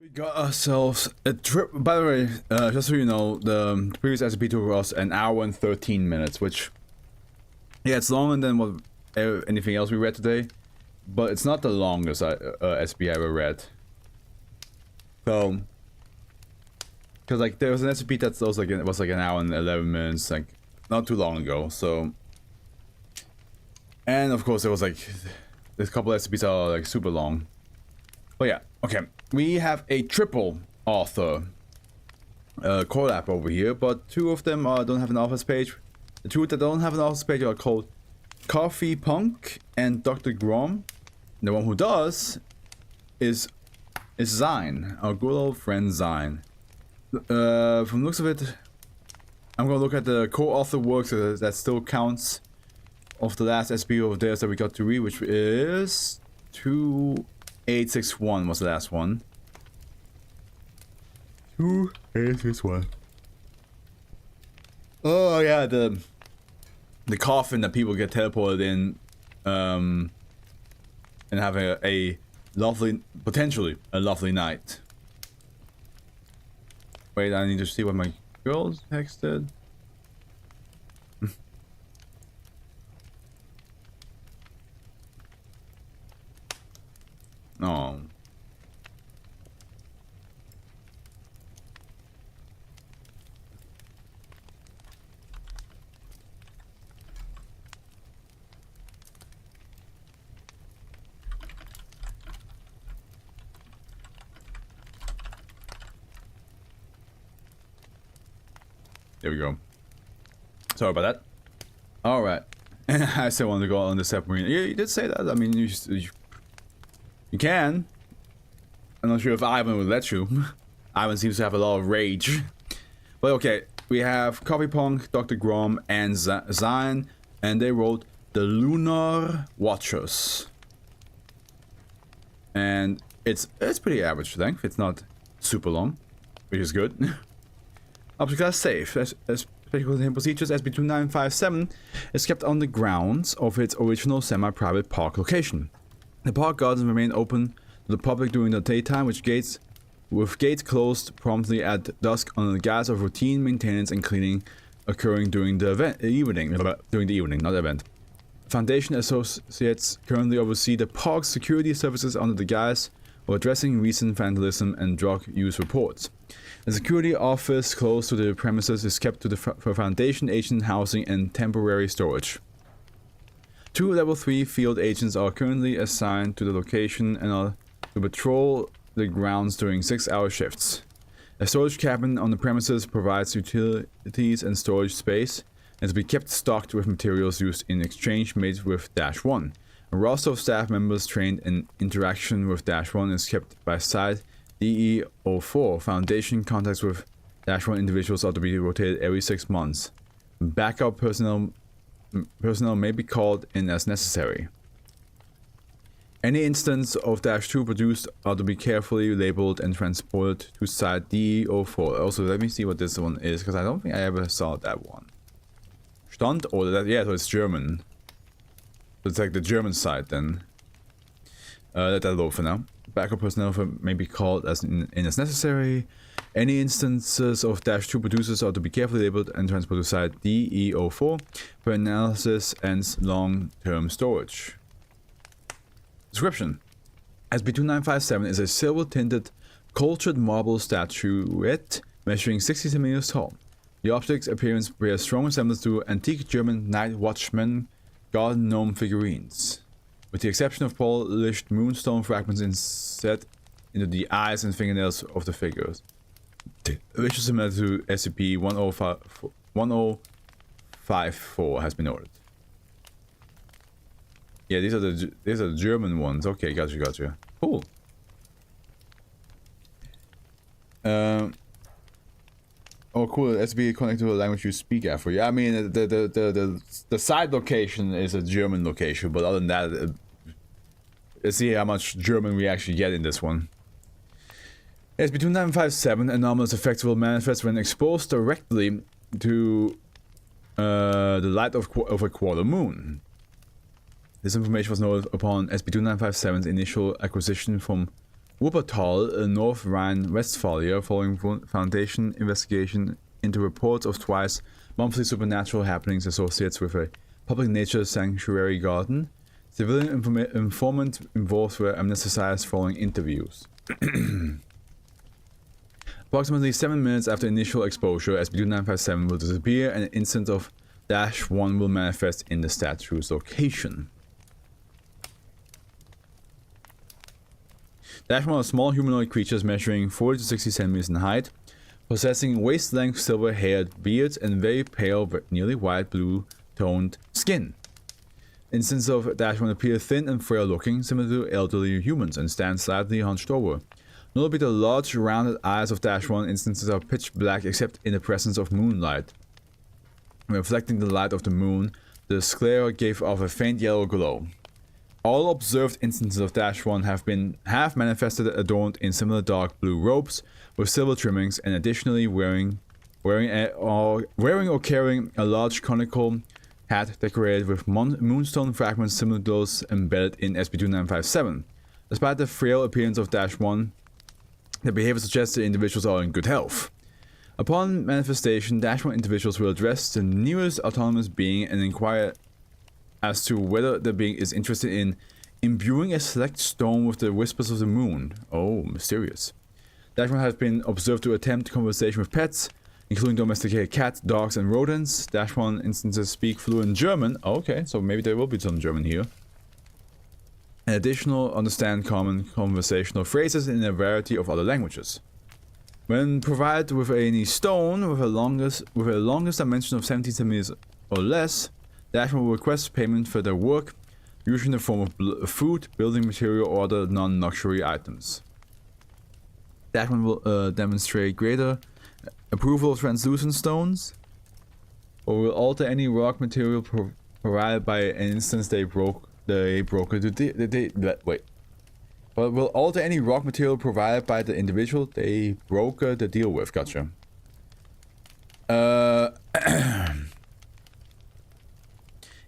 We got ourselves a trip. By the way, just so you know, the previous SCP took us an hour and 13 minutes, which, yeah, it's longer than what anything else we read today, but it's not the longest SCP I ever read. So, because like there was an SCP that was like an hour and 11 minutes, like not too long ago. So, and of course there was like there's a couple of SCPs that are like super long. But yeah, okay. We have a triple author collab over here, but two of them don't have an office page. The two that don't have an office page are called Coffee Punk and Dr. Grom. The one who does is Zine, our good old friend Zine. From the looks of it, I'm gonna look at the co-author works that still counts of the last SCP of theirs that we got to read, which is 2861 was the last one. 2861. Oh yeah, the coffin that people get teleported in, and have a lovely, potentially a lovely night. Wait, I need to see what my girls texted. Oh. There we go. Sorry about that. All right. I still want to go on the submarine. Yeah, you did say that. I mean, you can. I'm not sure if Ivan would let you. Ivan seems to have a lot of rage. But okay, we have Coffee Punk, Dr. Grom, and Zine, and they wrote the Lunar Watchers. And it's pretty average length. It's not super long, which is good. Object class safe. Especially contained procedures, SCP-2957 is kept on the grounds of its original semi-private park location. The park gardens remain open to the public during the daytime, with gates closed promptly at dusk on the guise of routine maintenance and cleaning occurring during the evening, not event. Foundation associates currently oversee the park's security services under the guise of addressing recent vandalism and drug use reports. The security office close to the premises is kept for Foundation agent housing and temporary storage. 2 level 3 field agents are currently assigned to the location and are to patrol the grounds during 6-hour shifts. A storage cabin on the premises provides utilities and storage space, and to be kept stocked with materials used in exchange made with -1. A roster of staff members trained in interaction with -1 is kept by Site DE-04. Foundation contacts with -1 individuals are to be rotated every 6 months. Backup personnel may be called in as necessary. Any instance of -2 produced are to be carefully labeled and transported to Site DE-04. Also, let me see what this one is, because I don't think I ever saw that one. Stand or that? Yeah, so it's German. So it's like the German side then. Let that load for now. Backup personnel may be called as in as necessary. Any instances of -2 producers are to be carefully labeled and transported to Site DE-04 for analysis and long-term storage. Description: SCP-2957 is a silver-tinted, cultured marble statuette measuring 60 centimeters tall. The object's appearance bears strong resemblance to antique German night watchman garden gnome figurines, with the exception of polished moonstone fragments inset into the eyes and fingernails of the figures, which is similar to SCP-1054 has been noted. Yeah, these are the German ones. Okay, gotcha. Cool. Oh, cool. SCP connected to the language you speak, Afro. Yeah, I mean the side location is a German location, but other than that, let's see how much German we actually get in this one. SCP-2957 anomalous effects will manifest when exposed directly to the light of a quarter moon. This information was noted upon SCP-2957's initial acquisition from Wuppertal, North Rhine-Westphalia, following Foundation investigation into reports of twice monthly supernatural happenings associated with a public nature sanctuary garden. Civilian informant involved were amnesticized following interviews. Approximately 7 minutes after initial exposure, SCP-2957 will disappear and an instance of -1 will manifest in the statue's location. -1 are small humanoid creatures measuring 40 to 60 centimeters in height, possessing waist-length silver-haired beards and very pale, nearly white blue-toned skin. Instances of -1 appear thin and frail-looking, similar to elderly humans, and stand slightly hunched over. Notably, the large, rounded eyes of -1 instances are pitch black except in the presence of moonlight. Reflecting the light of the moon, the sclera gave off a faint yellow glow. All observed instances of -1 have manifested adorned in similar dark blue robes with silver trimmings, and additionally wearing or carrying a large conical hat decorated with moonstone fragments similar to those embedded in SCP-2957. Despite the frail appearance of -1, the behavior suggests the individuals are in good health. Upon manifestation, -1 individuals will address the nearest autonomous being and inquire as to whether the being is interested in imbuing a select stone with the whispers of the moon. Oh, mysterious. -1 has been observed to attempt conversation with pets, including domesticated cats, dogs, and rodents. -1 instances speak fluent German. Okay, so maybe there will be some German here. And additional understand common conversational phrases in a variety of other languages. When provided with any stone with a longest dimension of 17 centimeters or less, -1 will request payment for their work, usually in the form of food, building material, or other non-luxury items. -1 will demonstrate greater approval of translucent stones, or will alter any rock material provided by an instance they broker to wait. But will alter any rock material provided by the individual they broker the deal with. Gotcha.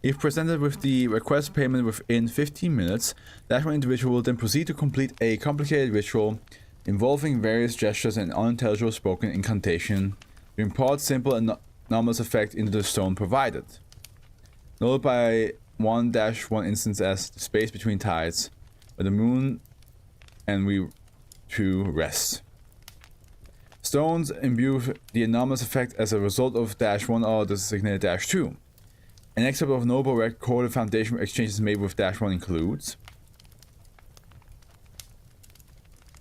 If presented with the request payment within 15 minutes, -1 individual will then proceed to complete a complicated ritual involving various gestures and unintelligible spoken incantation to impart simple and anomalous effect into the stone provided. Noted by 1-1 instance as the space between tides, where the moon and we two rest. Stones imbue the anomalous effect as a result of -1 are designated -2. An excerpt of notable recorded Foundation exchanges made with -1 includes...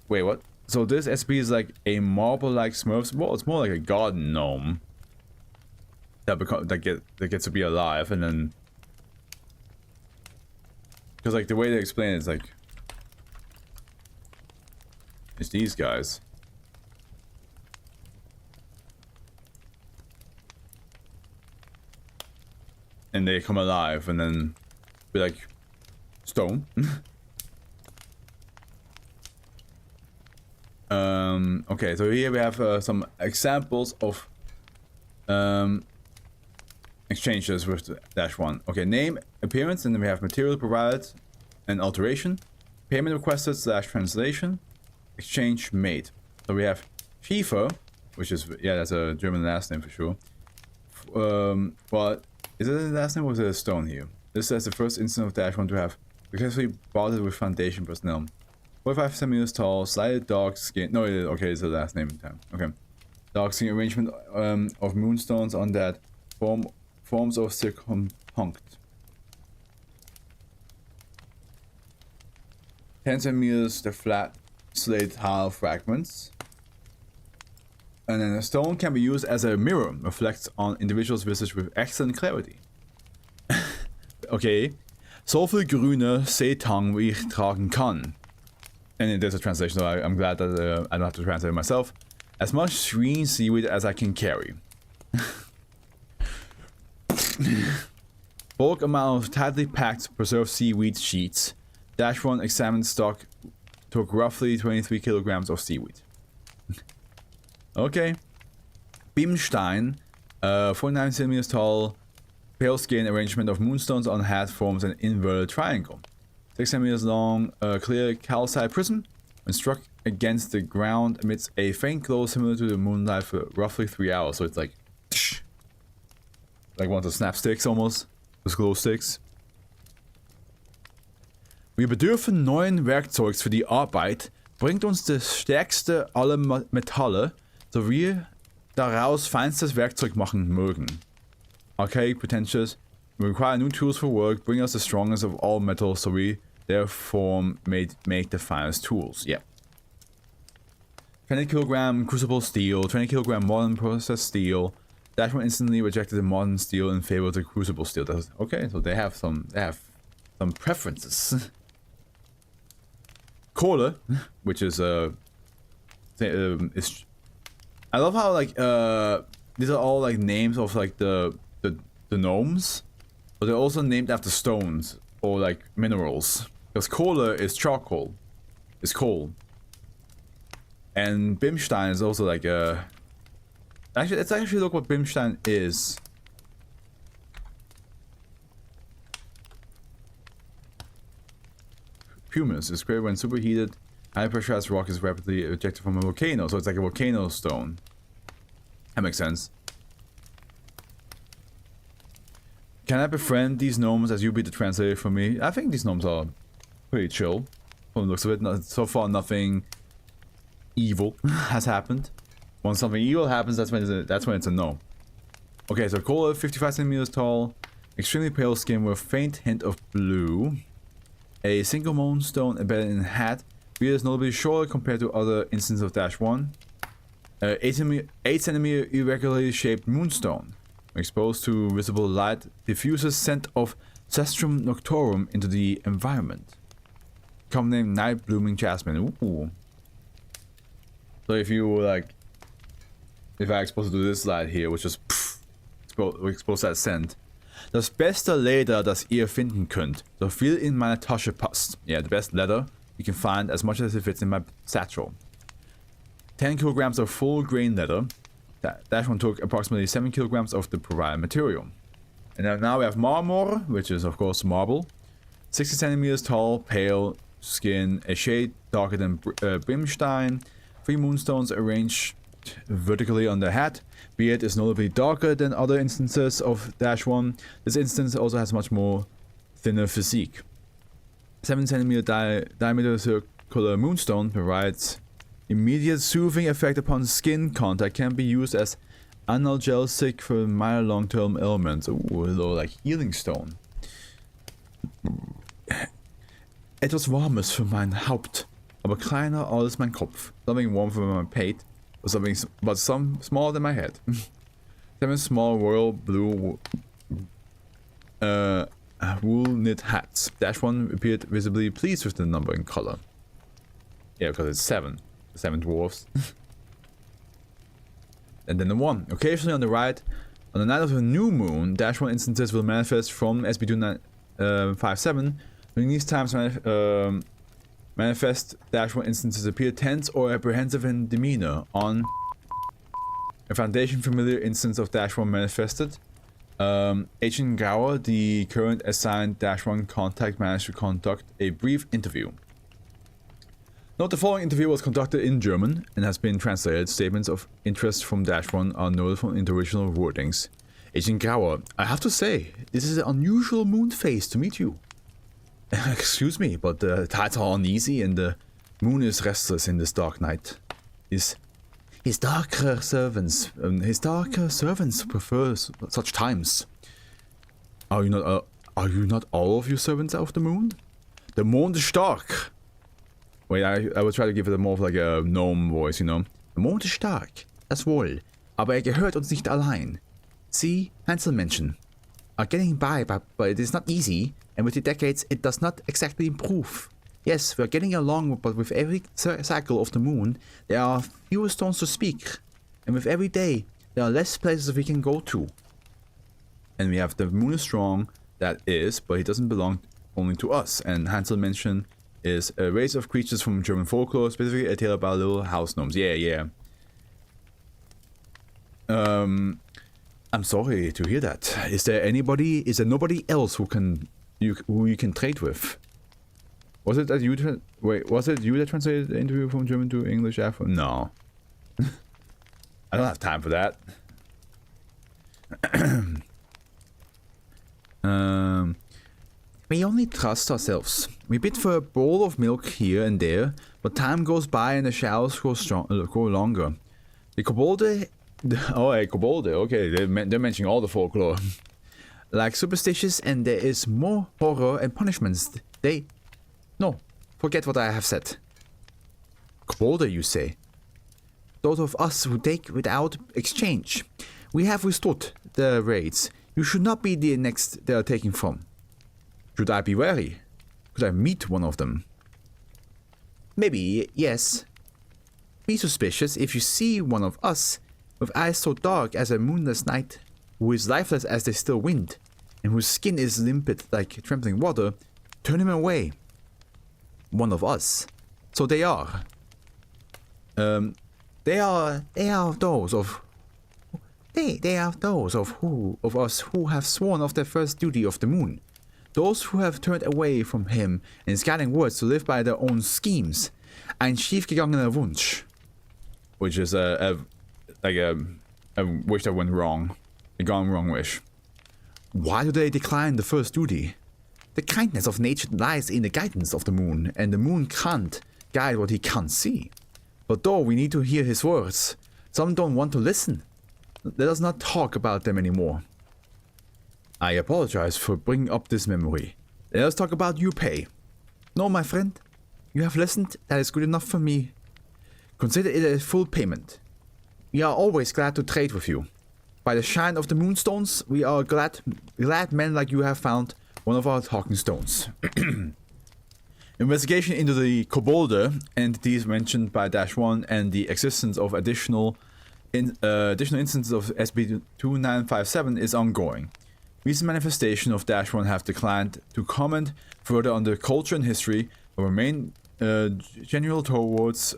Wait, what? So this SCP is like a marble-like Smurfs? Well, it's more like a garden gnome that gets to be alive, and then... Because like the way they explain it is like... It's these guys. And they come alive and then be like stone. Okay, so here we have some examples of exchanges with -1. Okay, name, appearance, and then we have material provided and alteration, payment requested / translation, exchange made. So we have Schiefer, which is, yeah, that's a German last name for sure. Well, is it a last name or is it a stone here? This says the first instance of -1 to have successfully bonded with Foundation personnel. 45 centimeters tall, slightly dark skin. No, okay, it's the last name in time. Okay. Dark skin arrangement of moonstones on that forms of circumpunct. 10 centimeters, the flat slate tile fragments. And then a stone can be used as a mirror, reflects on individuals' visage with excellent clarity. Okay. So viel grüne Seetang wie ich tragen kann. And there's a translation, so I'm glad that I don't have to translate it myself. As much green seaweed as I can carry. Bulk amount of tightly packed preserved seaweed sheets. -1 examined stock took roughly 23 kilograms of seaweed. Okay. Beamstein, 49 centimeters tall, pale skin arrangement of moonstones on hat forms an inverted triangle. 6 centimeters long, clear calcite prism, When struck against the ground emits a faint glow similar to the moonlight for roughly 3 hours. So it's like one of the snap sticks almost. Those glow sticks. Wir bedürfen neuen Werkzeugs für die Arbeit. Bringt uns das stärkste aller Metalle, so wir daraus feinstes Werkzeug machen mögen. Okay, pretentious. We require new tools for work. Bring us the strongest of all metals, so we therefore make the finest tools. Yeah. 20 kilogram crucible steel, 20 kilogram modern processed steel. Dashman instantly rejected the modern steel in favor of the crucible steel. Okay, so they have some preferences. Kohle, which is I love how like these are all like names of like the gnomes, but they're also named after stones or like minerals. Because Kohle is charcoal, is coal, and Bimstein is also like Actually, let's actually look what Bimstein is. Pumice is created when superheated. High pressurized rock is rapidly ejected from a volcano, so it's like a volcano stone. That makes sense. Can I befriend these gnomes as you be the translator for me? I think these gnomes are pretty chill from the looks of it. So far, nothing evil has happened. When something evil happens, that's when it's a no. Okay, so Kohle, 55 centimeters tall, extremely pale skin with a faint hint of blue. A single moonstone embedded in a hat. Beard is notably shorter compared to other instances of -1. 8 centimeter irregularly shaped moonstone. When exposed to visible light, diffuses scent of Cestrum noctorum into the environment. Common name night blooming jasmine. Ooh. So if I expose it to this light here, which just expose that scent. Das beste Leder, das ihr finden könnt, so viel in meine Tasche passt. Yeah, the best leather you can find, as much as it fits in my satchel. 10 kilograms of full grain leather. That one took approximately 7 kilograms of the provided material. And now we have marmor, which is of course marble. 60 centimeters tall, pale skin, a shade darker than brimstone. 3 moonstones arranged vertically on the hat. Beard is notably darker than other instances of -1. This instance also has much more thinner physique. 7 centimeter diameter circular moonstone provides immediate soothing effect upon skin contact. Can be used as analgesic for minor long-term ailments. Ooh, a little like healing stone. Etwas Warmes für mein Haupt, aber kleiner als mein Kopf. Something warm for my pate. Or something, but some smaller than my head. 7 small royal blue wool knit hats. -1 appeared visibly pleased with the number and color. Yeah, because it's 7. 7 dwarfs. And then the 1. Occasionally on the right, on the night of a new moon, -1 instances will manifest from SB257. During these times, manifest -1 instances appear tense or apprehensive in demeanor. On a Foundation familiar instance of -1 manifested, Agent Gower, the current assigned -1 contact, managed to conduct a brief interview. Note the following interview was conducted in German and has been translated. Statements of interest from -1 are noted from the original wordings. Agent Gower, I have to say, this is an unusual moon phase to meet you. Excuse me, but the tides are uneasy and the moon is restless in this dark night. His darker servants prefer such times. Are you not all of you servants of the moon? The Mond ist stark. Wait, I will try to give it more of like a gnome voice, you know. Der Mond ist stark, das wohl, aber gehört uns nicht allein. Sie, Einzelmenschen, are getting by, but it is not easy, and with the decades, it does not exactly improve. Yes, we are getting along, but with every cycle of the moon, there are fewer stones to speak, and with every day, there are less places we can go to. And we have the moon is strong, that is, but it doesn't belong only to us. And Hansel mentioned is a race of creatures from German folklore, specifically a tale about little house gnomes. Yeah. I'm sorry to hear that. Is there nobody else who you can trade with? Was it that you wait, was it you that translated the interview from German to English after? No. I don't have time for that. We only trust ourselves. We bid for a bowl of milk here and there, but time goes by and the showers grow longer. The kobolde... Oh, hey, kobolde. Okay, they're mentioning all the folklore. Like superstitious, and there is more horror and punishments. No, forget what I have said. Kobolde, you say? Those of us who take without exchange. We have withstood the raids. You should not be the next they are taking from. Should I be wary? Could I meet one of them? Maybe, yes. Be suspicious if you see one of us, with eyes so dark as a moonless night, who is lifeless as the still wind, and whose skin is limpid like trembling water. Turn him away. One of us. So they are. They are those of us who have sworn of the first duty of the moon. Those who have turned away from him and his guiding words to live by their own schemes. Ein schiefgegangener Wunsch. Which is a wish that went wrong. A gone wrong wish. Why do they decline the first duty? The kindness of nature lies in the guidance of the moon, and the moon can't guide what he can't see. But though we need to hear his words, some don't want to listen. Let us not talk about them anymore. I apologize for bringing up this memory. Let us talk about your pay. No, my friend. You have listened. That is good enough for me. Consider it a full payment. We are always glad to trade with you. By the shine of the Moonstones, we are glad men like you have found one of our talking stones. Investigation into the kobolde entities mentioned by -1 and the existence of additional instances of SCP-2957 is ongoing. Recent manifestations of -1 have declined to comment further on the culture and history, but remain general towards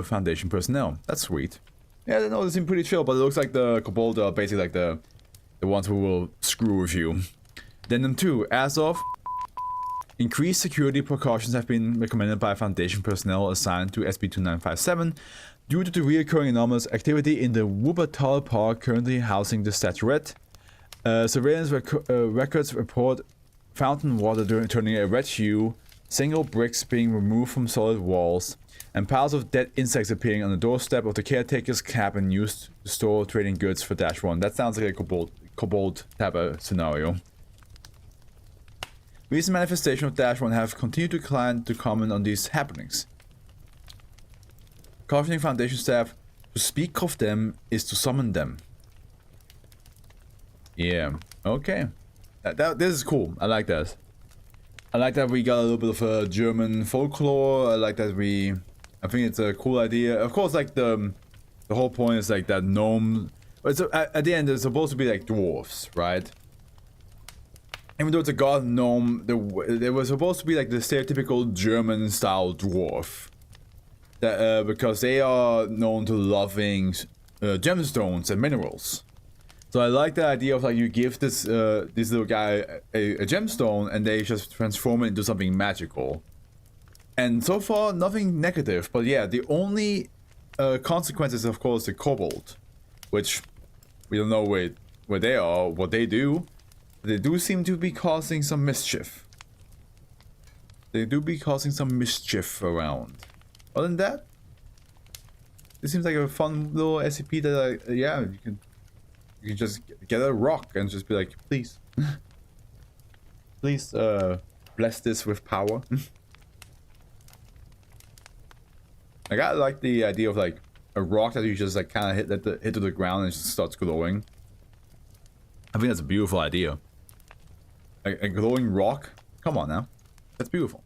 Foundation personnel. That's sweet. Yeah, no, they seem pretty chill, but it looks like the kobolde are basically like the ones who will screw with you. Addendum 2. As of... Increased security precautions have been recommended by Foundation personnel assigned to SCP-2957 due to the reoccurring anomalous activity in the Wuppertal Park currently housing the statuette. Surveillance records report fountain water turning a red hue, single bricks being removed from solid walls, and piles of dead insects appearing on the doorstep of the caretaker's cabin used to store trading goods for -1. That sounds like a kobold type of scenario. Recent manifestations of -1 have continued to decline to comment on these happenings. Cautioning Foundation staff, to speak of them is to summon them. Yeah, okay. This is cool. I like that. I like that we got a little bit of German folklore. I like that I think it's a cool idea. Of course, like the whole point is like that gnome. At the end, they're supposed to be like dwarves, right? Even though it's a god gnome, they were supposed to be like the stereotypical German-style dwarf. That, because they are known to loving gemstones and minerals. So I like the idea of like you give this little guy a gemstone and they just transform it into something magical. And so far, nothing negative. But yeah, the only consequence is of course the kobold, which we don't know where they are, what they do. They do seem to be causing some mischief. They do be causing some mischief around. Other than that, it seems like a fun little SCP that yeah, you can just get a rock and just be like, please, please, bless this with power. Like I like the idea of like a rock that you just like kind of hit to the ground and it just starts glowing. I think that's a beautiful idea. A glowing rock? Come on now. That's beautiful.